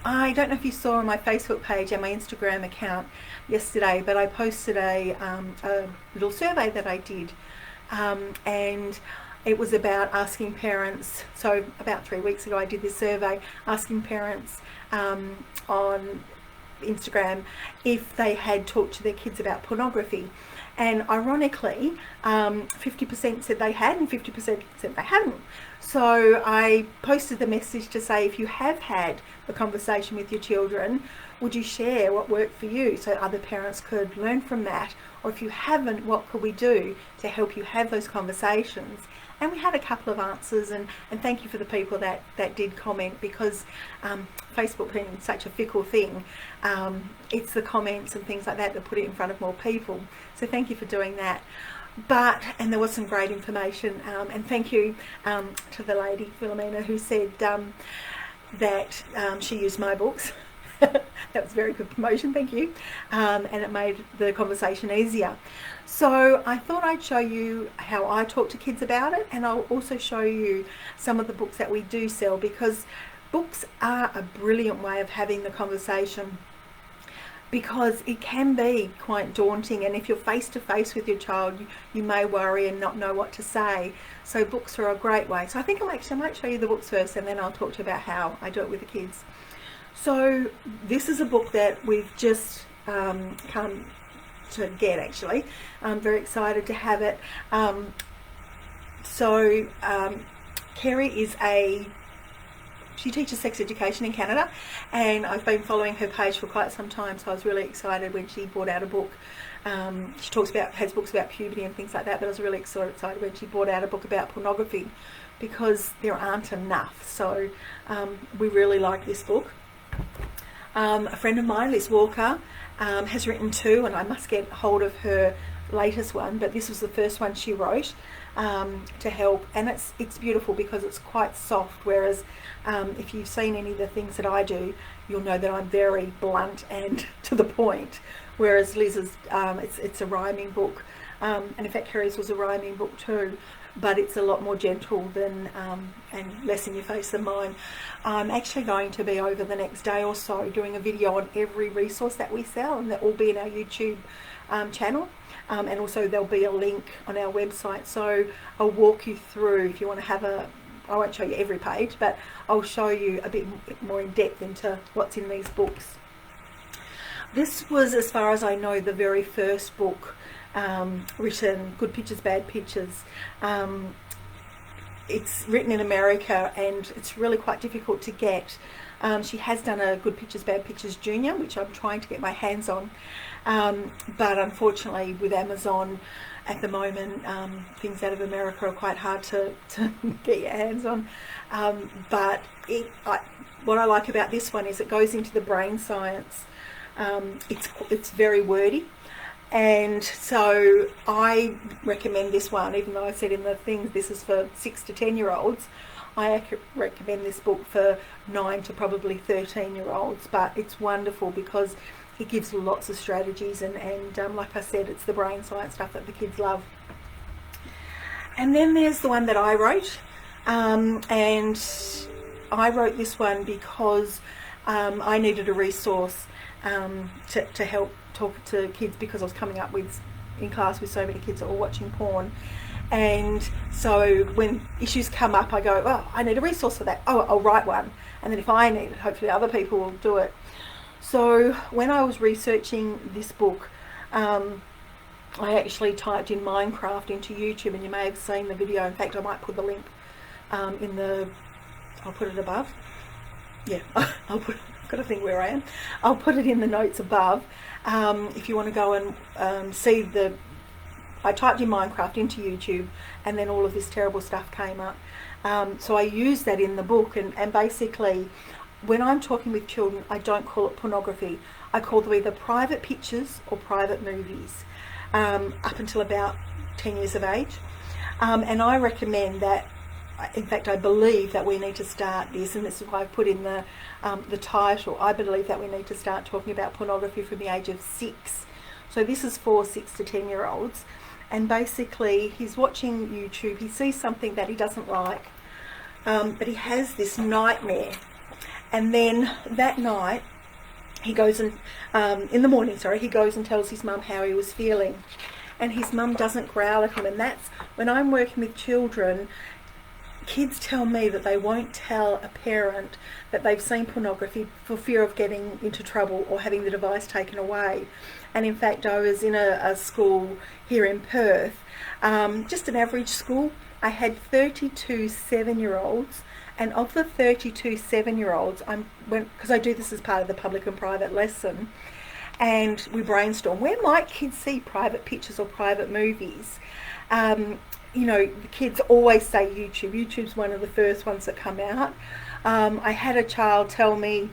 I don't know if you saw on my Facebook page and my Instagram account yesterday, but I posted a little survey that I did, and it was about asking parents. So about 3 weeks ago I did this survey asking parents on Instagram if they had talked to their kids about pornography, and ironically 50% said they had and 50% said they hadn't. So I posted the message to say, if you have had a conversation with your children, would you share what worked for you so other parents could learn from that? Or if you haven't, what could we do to help you have those conversations? And we had a couple of answers, and thank you for the people that did comment, because Facebook being such a fickle thing, it's the comments and things like that that put it in front of more people. So thank you for doing that. And there was some great information, and thank you to the lady, Philomena, who said that she used my books. That was very good promotion, thank you. And it made the conversation easier. So I thought I'd show you how I talk to kids about it, and I'll also show you some of the books that we do sell, because books are a brilliant way of having the conversation, because it can be quite daunting, and if you're face to face with your child, you may worry and not know what to say. So books are a great way. So I think I might show you the books first, and then I'll talk to you about how I do it with the kids. So this is a book that we've just come to get, actually. I'm very excited to have it. Kerry she teaches sex education in Canada, and I've been following her page for quite some time, so I was really excited when she brought out a book. She has books about puberty and things like that, but I was really excited when she brought out a book about pornography, because there aren't enough. So we really like this book. A friend of mine, Liz Walker, has written two, and I must get hold of her latest one, but this was the first one she wrote to help, and it's beautiful because it's quite soft, whereas if you've seen any of the things that I do, you'll know that I'm very blunt and to the point, whereas Liz's it's a rhyming book, and in fact Kerry's was a rhyming book too, but it's a lot more gentle than and less in your face than mine. I'm actually going to be, over the next day or so, doing a video on every resource that we sell, and that will be in our YouTube channel, and also there'll be a link on our website. So I'll walk you through, if you want to have I won't show you every page, but I'll show you a bit more in depth into what's in these books. This was, as far as I know, the very first book written, Good Pictures, Bad Pictures. It's written in America, and it's really quite difficult to get. She has done a Good Pictures, Bad Pictures Junior, which I'm trying to get my hands on, but unfortunately with Amazon at the moment, things out of America are quite hard to get your hands on. But what I like about this one is it goes into the brain science. It's very wordy, and so I recommend this one, even though I said in the thing this is for 6 to 10-year-olds. I recommend this book for 9 to probably 13-year-olds, but it's wonderful because it gives lots of strategies, and like I said, it's the brain science stuff that the kids love. And then there's the one that I wrote, and I wrote this one because I needed a resource to help talk to kids, because I was coming up in class with so many kids that were watching porn. And so when issues come up, I go, oh, I need a resource for that. Oh, I'll write one. And then if I need it, hopefully other people will do it. So when I was researching this book, I actually typed in Minecraft into YouTube, and you may have seen the video. In fact, I might put the link I'll put it above. Yeah, I've got to think where I am. I'll put it in the notes above. If you want to go and see I typed in Minecraft into YouTube, and then all of this terrible stuff came up. So I used that in the book, and basically when I'm talking with children, I don't call it pornography. I call them either private pictures or private movies, up until about 10 years of age. And I recommend that, in fact I believe that we need to start this, and this is why I put in the title. I believe that we need to start talking about pornography from the age of 6. So this is for 6 to 10-year-olds. And basically he's watching YouTube, he sees something that he doesn't like, but he has this nightmare, And then that night, he goes and, in the morning, he goes and tells his mum how he was feeling. And his mum doesn't growl at him. And that's when I'm working with children, kids tell me that they won't tell a parent that they've seen pornography for fear of getting into trouble or having the device taken away. And in fact, I was in a school here in Perth, just an average school. I had 32 7-year-olds, and of the 32 7-year-olds, because I do this as part of the public and private lesson, and we brainstorm, where might kids see private pictures or private movies? You know, the kids always say YouTube. YouTube's one of the first ones that come out. I had a child tell me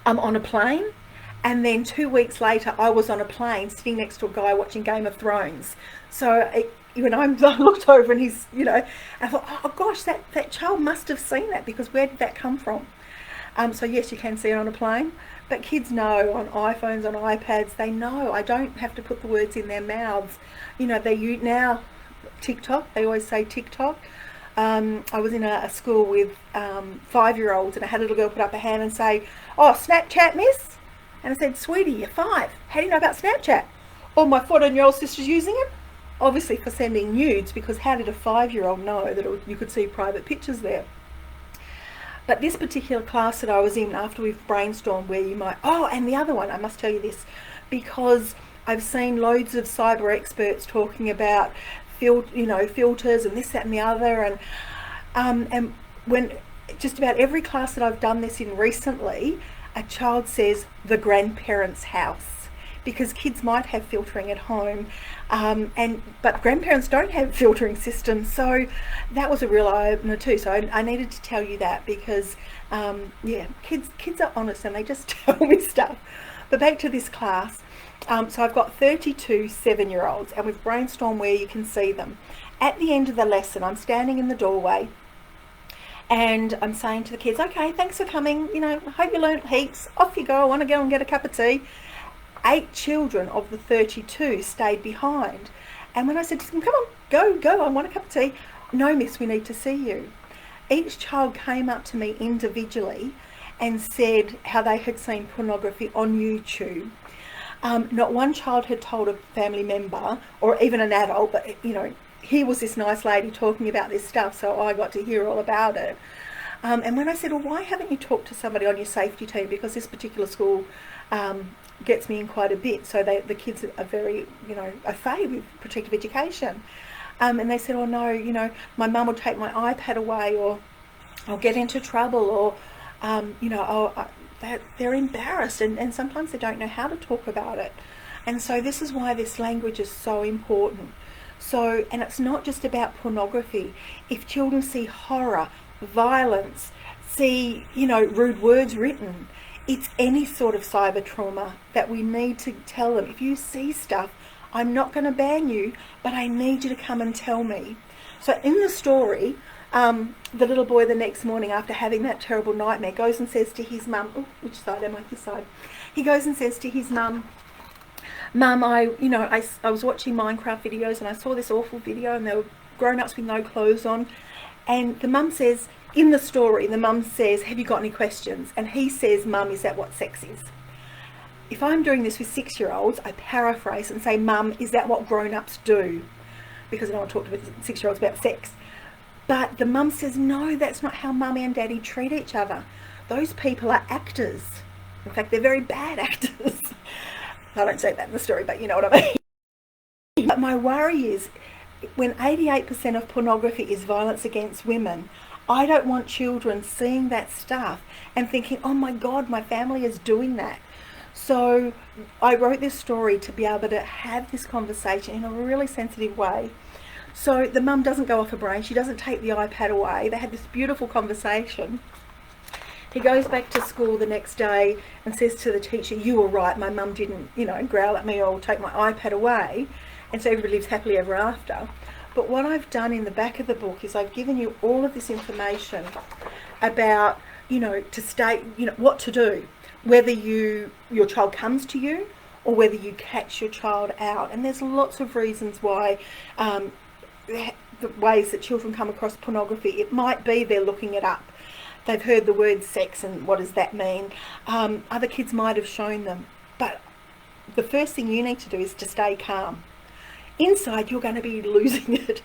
I'm on a plane, and then 2 weeks later I was on a plane sitting next to a guy watching Game of Thrones. So when I looked over and he's, you know, I thought, oh gosh, that child must have seen that, because where did that come from? So yes, you can see it on a plane, but kids know on iPhones, on iPads, they know. I don't have to put the words in their mouths. You know, now TikTok, they always say TikTok. I was in a school with 5-year-olds, and I had a little girl put up a hand and say, oh, Snapchat, miss? And I said, sweetie, you're 5. How do you know about Snapchat? Oh, my 14-year-old sister's using it. Obviously for sending nudes, because how did a 5-year-old know that you could see private pictures there? But this particular class that I was in, after we've brainstormed where you might... Oh, and the other one, I must tell you this, because I've seen loads of cyber experts talking about filters and this, that and the other, and when just about every class that I've done this in recently, a child says the grandparents' house, because kids might have filtering at home, but grandparents don't have filtering systems. So that was a real eye-opener too. So I needed to tell you that, because yeah, kids are honest and they just tell me stuff. But back to this class. So I've got 32 7-year-olds, and we've brainstormed where you can see them. At the end of the lesson, I'm standing in the doorway, and I'm saying to the kids, okay, thanks for coming, you know, I hope you learnt heaps, off you go, I want to go and get a cup of tea. 8 children of the 32 stayed behind, and when I said to them, come on, go, I want a cup of tea, no miss, we need to see you. Each child came up to me individually and said how they had seen pornography on YouTube. Not one child had told a family member, or even an adult, but you know, here was this nice lady talking about this stuff, so I got to hear all about it. And when I said, well, why haven't you talked to somebody on your safety team, because this particular school gets me in quite a bit, so the kids are very, you know, au fait with protective education. And they said, oh no, you know, my mum will take my iPad away, or I'll get into trouble, or you know, they're embarrassed, and sometimes they don't know how to talk about it. And so this is why this language is so important. So, and it's not just about pornography. If children see horror, violence, see, you know, rude words written, it's any sort of cyber trauma that we need to tell them. If you see stuff, I'm not going to ban you, but I need you to come and tell me. So in the story, the little boy the next morning, after having that terrible nightmare, goes and says to his mum, oh, which side am I? This side. He goes and says to his mum, Mum, I was watching Minecraft videos, and I saw this awful video, and there were grown-ups with no clothes on. And the mum says, in the story, the mum says, have you got any questions? And he says, Mum, is that what sex is? If I'm doing this with 6-year-olds, I paraphrase and say, Mum, is that what grown-ups do? Because I don't want to talk to 6-year-olds about sex. But the mum says, no, that's not how Mummy and Daddy treat each other. Those people are actors. In fact, they're very bad actors. I don't say that in the story, but you know what I mean. But my worry is, when 88% of pornography is violence against women, I don't want children seeing that stuff and thinking, oh my God, my family is doing that. So I wrote this story to be able to have this conversation in a really sensitive way. So the mum doesn't go off her brain. She doesn't take the iPad away. They had this beautiful conversation. He goes back to school the next day and says to the teacher, you were right, my mum didn't, you know, growl at me or take my iPad away. And so everybody lives happily ever after. But what I've done in the back of the book is I've given you all of this information about, you know, to state, you know, what to do, whether your child comes to you or whether you catch your child out. And there's lots of reasons why, the ways that children come across pornography. It might be they're looking it up. they've heard the word sex and what does that mean. Other kids might have shown them, but the first thing you need to do is to stay calm. Inside, you're going to be losing it,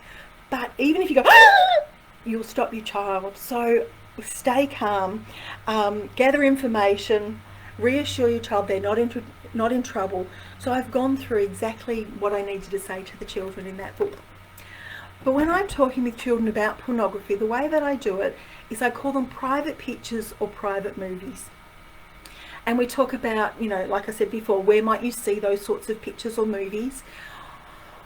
but even if you go, you'll stop your child. So stay calm, gather information, reassure your child they're not in trouble. So I've gone through exactly what I needed to say to the children in that book. But when I'm talking with children about pornography, the way that I do it is I call them private pictures or private movies. And we talk about, you know, like I said before, where might you see those sorts of pictures or movies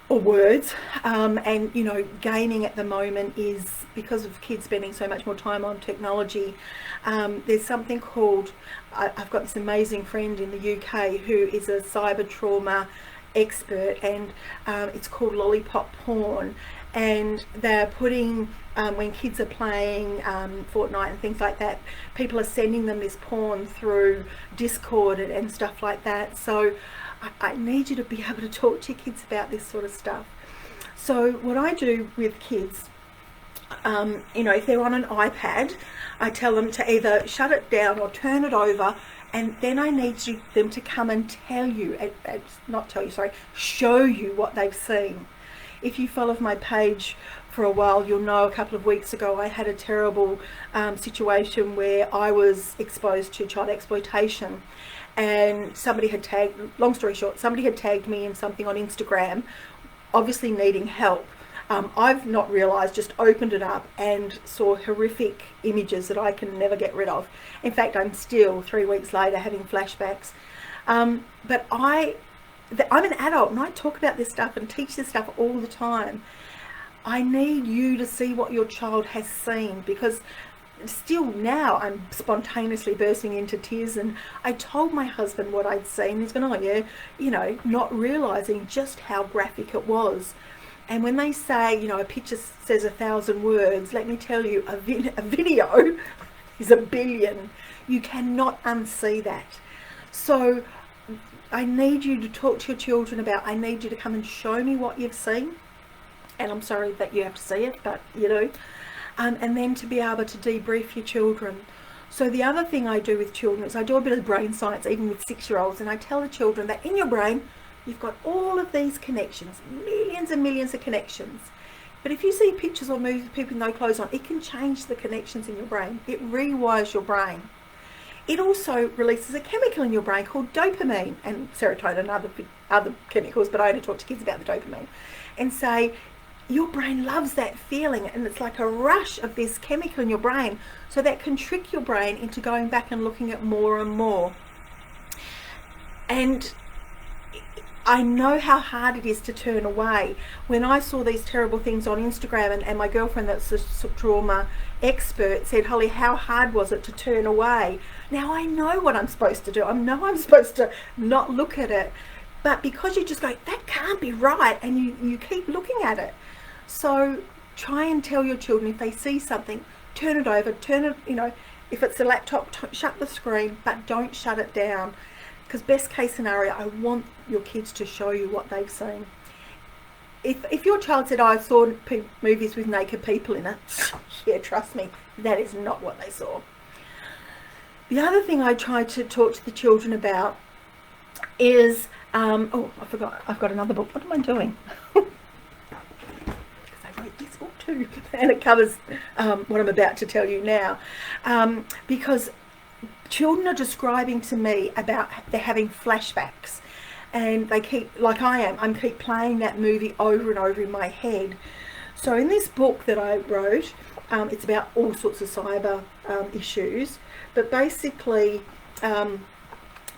or words. And, you know, gaming at the moment is, because of kids spending so much more time on technology, there's something called, I've got this amazing friend in the UK who is a cyber trauma expert, and it's called lollipop porn. And they're putting, when kids are playing Fortnite and things like that, people are sending them this porn through Discord and stuff like that. So I need you to be able to talk to your kids about this sort of stuff. So what I do with kids, you know, if they're on an iPad, I tell them to either shut it down or turn it over, and then I need them to come and tell you, show you what they've seen. If you follow my page for a while, you'll know a couple of weeks ago I had a terrible situation where I was exposed to child exploitation, and somebody had tagged, long story short, somebody had tagged me in something on Instagram, obviously needing help. I've not realised, just opened it up and saw horrific images that I can never get rid of. In fact, I'm still 3 weeks later having flashbacks. But I'm an adult and I talk about this stuff and teach this stuff all the time. I need you to see what your child has seen, because still now I'm spontaneously bursting into tears, and I told my husband what I'd seen. He's going, oh yeah, you know, not realising just how graphic it was. And when they say, you know, a picture says 1,000 words, let me tell you, a video is 1 billion. You cannot unsee that. So I need you to talk to your children about, I need you to come and show me what you've seen. And I'm sorry that you have to see it, but you know, and then to be able to debrief your children. So the other thing I do with children is I do a bit of brain science, even with 6-year-olds, and I tell the children that in your brain, you've got all of these connections, millions and millions of connections. But if you see pictures or movies of people with no clothes on, it can change the connections in your brain. It rewires your brain. It also releases a chemical in your brain called dopamine and serotonin and other chemicals, but I only talk to kids about the dopamine, and say your brain loves that feeling, and it's like a rush of this chemical in your brain, so that can trick your brain into going back and looking at more and more. And I know how hard it is to turn away. When I saw these terrible things on Instagram, and my girlfriend that's a trauma expert said, Holly, how hard was it to turn away? Now I know what I'm supposed to do. I know I'm supposed to not look at it. But because you just go, that can't be right, and you keep looking at it. So try and tell your children, if they see something, turn it over, turn it, you know, if it's a laptop, shut the screen, but don't shut it down. Because best case scenario, I want your kids to show you what they've seen. If your child said, oh, I saw movies with naked people in it, yeah, trust me, that is not what they saw. The other thing I try to talk to the children about is, oh, I forgot, I've got another book. What am I doing? Because I wrote this book too, and it covers what I'm about to tell you now. Because children are describing to me about they're having flashbacks, and they keep, like I'm keep playing that movie over and over in my head. So in this book that I wrote, it's about all sorts of cyber issues, but basically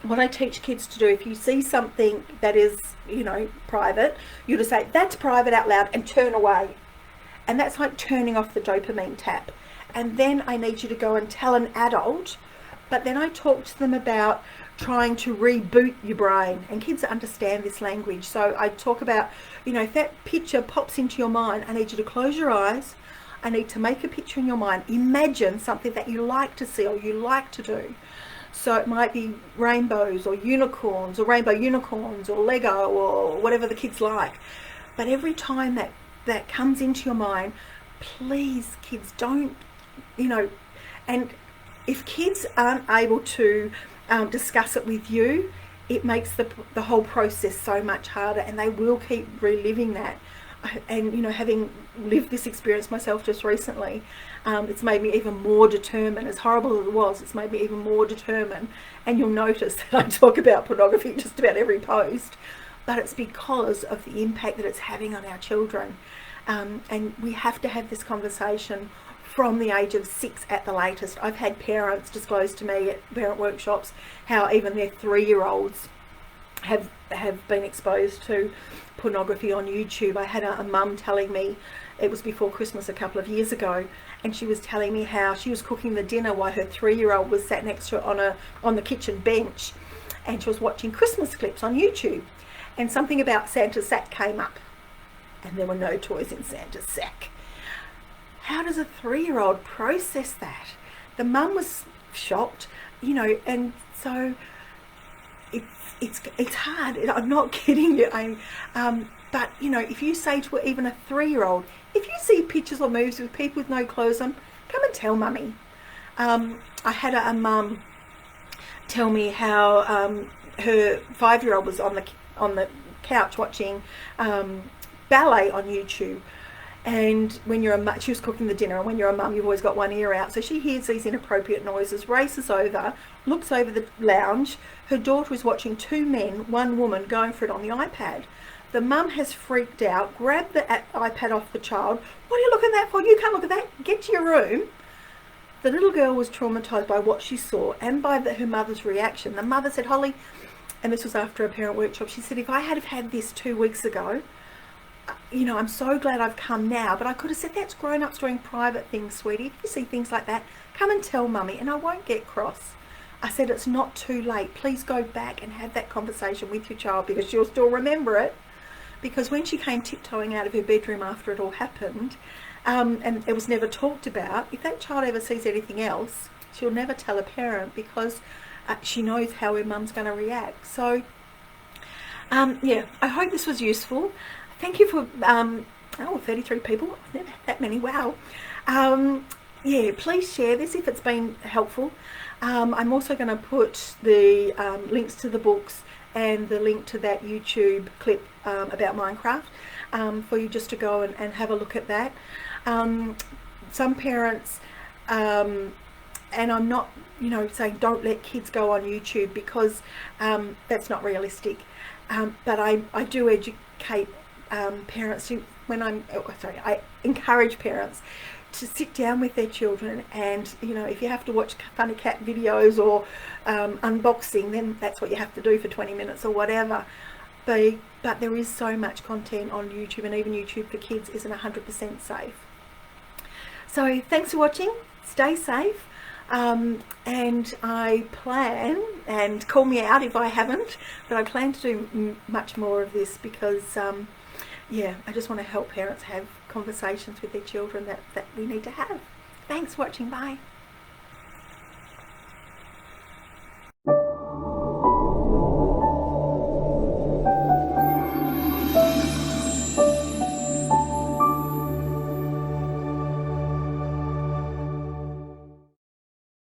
what I teach kids to do, if you see something that is, you know, private, you just say, that's private out loud, and turn away. And that's like turning off the dopamine tap. And then I need you to go and tell an adult. But then I talk to them about trying to reboot your brain, and kids understand this language. So I talk about, you know, if that picture pops into your mind, I need you to close your eyes. I need to make a picture in your mind. Imagine something that you like to see or you like to do. So it might be rainbows or unicorns or rainbow unicorns or Lego or whatever the kids like. But every time that comes into your mind, please, kids, don't, you know, and if kids aren't able to discuss it with you, it makes the whole process so much harder, and they will keep reliving that. And you know, having lived this experience myself just recently, it's made me even more determined. As horrible as it was, it's made me even more determined. And you'll notice that I talk about pornography just about every post, but it's because of the impact that it's having on our children. And we have to have this conversation from the age of 6 at the latest. I've had parents disclose to me at parent workshops how even their 3-year-olds have been exposed to pornography on YouTube. I had a mum telling me, it was before Christmas a couple of years ago, and she was telling me how she was cooking the dinner while her 3-year-old was sat next to her on the kitchen bench, and she was watching Christmas clips on YouTube, and something about Santa's sack came up, and there were no toys in Santa's sack. How does a 3-year-old process that? The mum was shocked, you know, and so it's hard. I'm not kidding you. But you know, if you say to even a 3-year-old, if you see pictures or movies with people with no clothes on, come and tell mummy. I had a mum tell me how her 5-year-old was on the couch watching ballet on YouTube. And when you're a mum, she was cooking the dinner, and when you're a mum, you've always got one ear out. So she hears these inappropriate noises, races over, looks over the lounge. Her daughter is watching 2 men, 1 woman, going for it on the iPad. The mum has freaked out, grabbed the iPad off the child. What are you looking at that for? You can't look at that. Get to your room. The little girl was traumatised by what she saw and by her mother's reaction. The mother said, Holly, and this was after a parent workshop, she said, if I had have had this 2 weeks ago, you know, I'm so glad I've come now, but I could have said, that's grown-ups doing private things, sweetie. If you see things like that, come and tell mummy, and I won't get cross. I said, it's not too late. Please go back and have that conversation with your child, because she'll still remember it. Because when she came tiptoeing out of her bedroom after it all happened, and it was never talked about, if that child ever sees anything else, she'll never tell a parent, because she knows how her mum's going to react. So, yeah, I hope this was useful. Thank you for, 33 people. I've never had that many. Wow. Yeah, please share this if it's been helpful. I'm also going to put the links to the books and the link to that YouTube clip about Minecraft for you just to go and have a look at that. Some parents, and I'm not, you know, saying don't let kids go on YouTube, because that's not realistic. But I do educate parents to, I encourage parents to sit down with their children, and you know, if you have to watch funny cat videos or unboxing, then that's what you have to do for 20 minutes or whatever. But there is so much content on YouTube, and even YouTube for kids isn't 100% safe. So thanks for watching, stay safe, and I plan, and call me out if I haven't, but I plan to do much more of this, because yeah, I just want to help parents have conversations with their children that we need to have. Thanks for watching, bye.